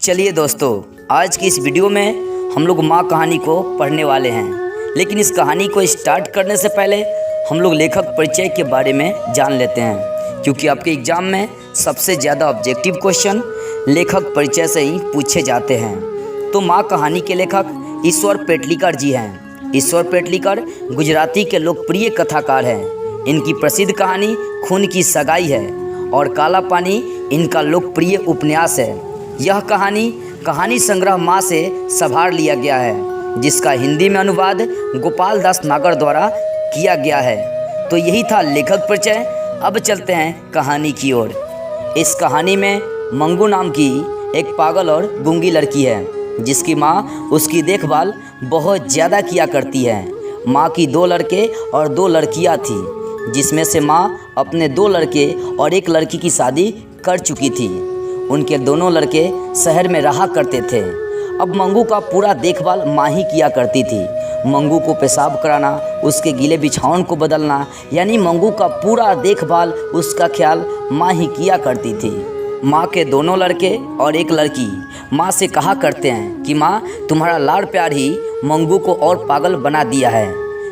चलिए दोस्तों, आज की इस वीडियो में हम लोग माँ कहानी को पढ़ने वाले हैं। लेकिन इस कहानी को स्टार्ट करने से पहले हम लोग लेखक परिचय के बारे में जान लेते हैं, क्योंकि आपके एग्ज़ाम में सबसे ज़्यादा ऑब्जेक्टिव क्वेश्चन लेखक परिचय से ही पूछे जाते हैं। तो माँ कहानी के लेखक ईश्वर पेटलीकर जी हैं। ईश्वर पेटलीकर गुजराती के लोकप्रिय कथाकार हैं। इनकी प्रसिद्ध कहानी खून की सगाई है और काला पानी इनका लोकप्रिय उपन्यास है। यह कहानी संग्रह माँ से संभार लिया गया है, जिसका हिंदी में अनुवाद गोपाल दास नागर द्वारा किया गया है। तो यही था लेखक परिचय। अब चलते हैं कहानी की ओर। इस कहानी में मंगू नाम की एक पागल और गूंगी लड़की है, जिसकी माँ उसकी देखभाल बहुत ज़्यादा किया करती है। माँ की 2 लड़के और 2 लड़कियाँ थीं, जिसमें से माँ अपने 2 लड़के और 1 लड़की की शादी कर चुकी थी। उनके दोनों लड़के शहर में रहा करते थे। अब मंगू का पूरा देखभाल माँ ही किया करती थी। मंगू को पेशाब कराना, उसके गीले बिछावन को बदलना, यानी मंगू का पूरा देखभाल, उसका ख्याल माँ ही किया करती थी। माँ के दोनों लड़के और 1 लड़की माँ से कहा करते हैं कि माँ, तुम्हारा लाड़ प्यार ही मंगू को और पागल बना दिया है।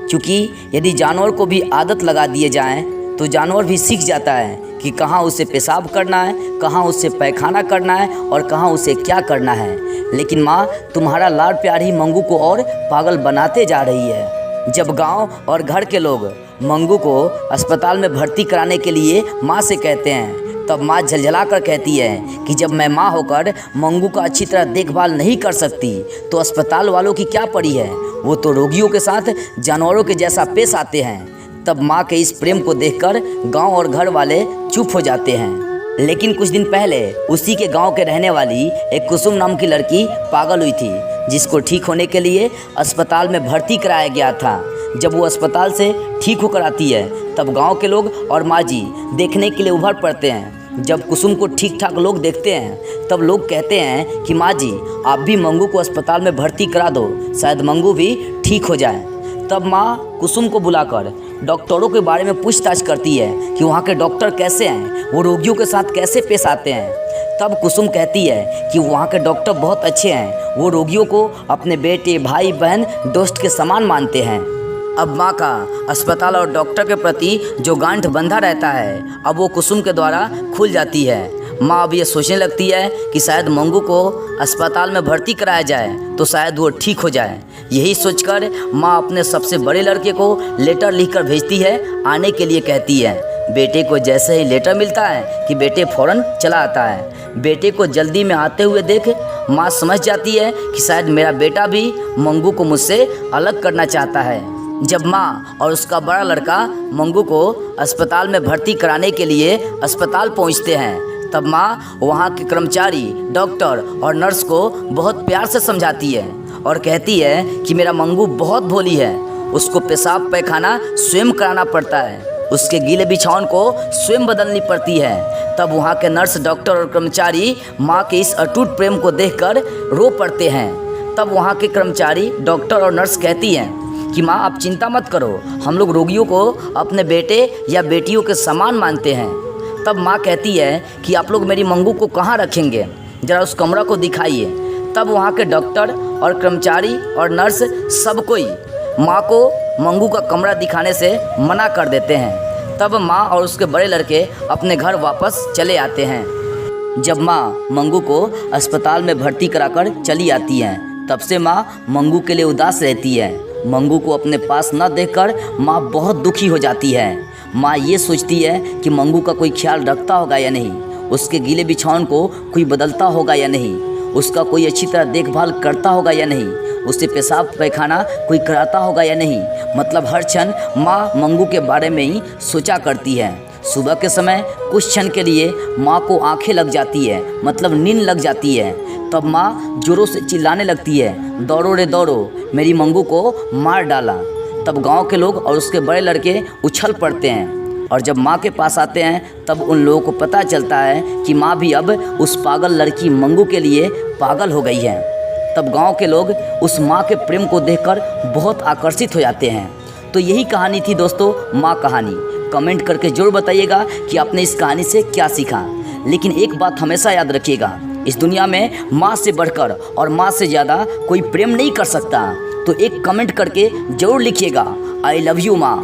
क्योंकि यदि जानवर को भी आदत लगा दिए जाएँ तो जानवर भी सीख जाता है कि कहाँ उसे पेशाब करना है, कहाँ उसे पैखाना करना है और कहाँ उसे क्या करना है। लेकिन माँ, तुम्हारा लाड़ प्यार ही मंगू को और पागल बनाते जा रही है। जब गांव और घर के लोग मंगू को अस्पताल में भर्ती कराने के लिए माँ से कहते हैं, तब माँ झलझला कर कहती है कि जब मैं माँ होकर मंगू का अच्छी तरह देखभाल नहीं कर सकती तो अस्पताल वालों की क्या पड़ी है। वो तो रोगियों के साथ जानवरों के जैसा पेश आते हैं। तब माँ के इस प्रेम को देखकर गांव और घर वाले चुप हो जाते हैं। लेकिन कुछ दिन पहले उसी के गांव के रहने वाली एक कुसुम नाम की लड़की पागल हुई थी, जिसको ठीक होने के लिए अस्पताल में भर्ती कराया गया था। जब वो अस्पताल से ठीक होकर आती है, तब गांव के लोग और माँ जी देखने के लिए उभर पड़ते हैं। जब कुसुम को ठीक ठाक लोग देखते हैं, तब लोग कहते हैं कि माँ जी, आप भी मंगू को अस्पताल में भर्ती करा दो, शायद मंगू भी ठीक हो जाए। तब माँ कुसुम को बुलाकर डॉक्टरों के बारे में पूछताछ करती है कि वहाँ के डॉक्टर कैसे हैं, वो रोगियों के साथ कैसे पेश आते हैं। तब कुसुम कहती है कि वहाँ के डॉक्टर बहुत अच्छे हैं, वो रोगियों को अपने बेटे, भाई, बहन, दोस्त के समान मानते हैं। अब माँ का अस्पताल और डॉक्टर के प्रति जो गांठ बंधा रहता है, अब वो कुसुम के द्वारा खुल जाती है। माँ अब ये सोचने लगती है कि शायद मंगू को अस्पताल में भर्ती कराया जाए तो शायद वो ठीक हो जाए। यही सोचकर माँ अपने सबसे बड़े लड़के को लेटर लिखकर भेजती है, आने के लिए कहती है। बेटे को जैसे ही लेटर मिलता है कि बेटे फ़ौरन चला आता है। बेटे को जल्दी में आते हुए देख माँ समझ जाती है कि शायद मेरा बेटा भी मंगू को मुझसे अलग करना चाहता है। जब माँ और उसका बड़ा लड़का मंगू को अस्पताल में भर्ती कराने के लिए अस्पताल पहुँचते हैं, तब माँ वहाँ के कर्मचारी, डॉक्टर और नर्स को बहुत प्यार से समझाती है और कहती है कि मेरा मंगू बहुत भोली है, उसको पेशाब पैखाना स्वयं कराना पड़ता है, उसके गीले बिछावन को स्वयं बदलनी पड़ती है। तब वहाँ के नर्स, डॉक्टर और कर्मचारी माँ के इस अटूट प्रेम को देखकर रो पड़ते हैं। तब वहाँ के कर्मचारी, डॉक्टर और नर्स कहती हैं कि माँ, आप चिंता मत करो, हम लोग रोगियों को अपने बेटे या बेटियों के समान मानते हैं। तब माँ कहती है कि आप लोग मेरी मंगू को कहाँ रखेंगे, ज़रा उस कमरा को दिखाइए। तब वहाँ के डॉक्टर और कर्मचारी और नर्स सब कोई माँ को मंगू का कमरा दिखाने से मना कर देते हैं। तब माँ और उसके बड़े लड़के अपने घर वापस चले आते हैं। जब माँ मंगू को अस्पताल में भर्ती कराकर चली आती हैं, तब से माँ मंगू के लिए उदास रहती है। मंगू को अपने पास न देखकर माँ बहुत दुखी हो जाती है। माँ ये सोचती है कि मंगू का कोई ख्याल रखता होगा या नहीं, उसके गीले बिछावन को कोई बदलता होगा या नहीं, उसका कोई अच्छी तरह देखभाल करता होगा या नहीं, उसे पेशाब पैखाना कोई कराता होगा या नहीं। मतलब हर क्षण माँ मंगू के बारे में ही सोचा करती है। सुबह के समय कुछ क्षण के लिए माँ को आंखें लग जाती है, मतलब नींद लग जाती है। तब माँ जोरों से चिल्लाने लगती है, दौड़ो रे दौड़ो, मेरी मंगू को मार डाला। तब गांव के लोग और उसके बड़े लड़के उछल पड़ते हैं और जब माँ के पास आते हैं, तब उन लोगों को पता चलता है कि माँ भी अब उस पागल लड़की मंगू के लिए पागल हो गई है। तब गांव के लोग उस माँ के प्रेम को देखकर बहुत आकर्षित हो जाते हैं। तो यही कहानी थी दोस्तों, माँ कहानी। कमेंट करके जरूर बताइएगा कि आपने इस कहानी से क्या सीखा। लेकिन एक बात हमेशा याद रखिएगा इस दुनिया में माँ से बढ़कर और माँ से ज़्यादा कोई प्रेम नहीं कर सकता। तो एक कमेंट करके ज़रूर लिखिएगा, आई लव यू माँ।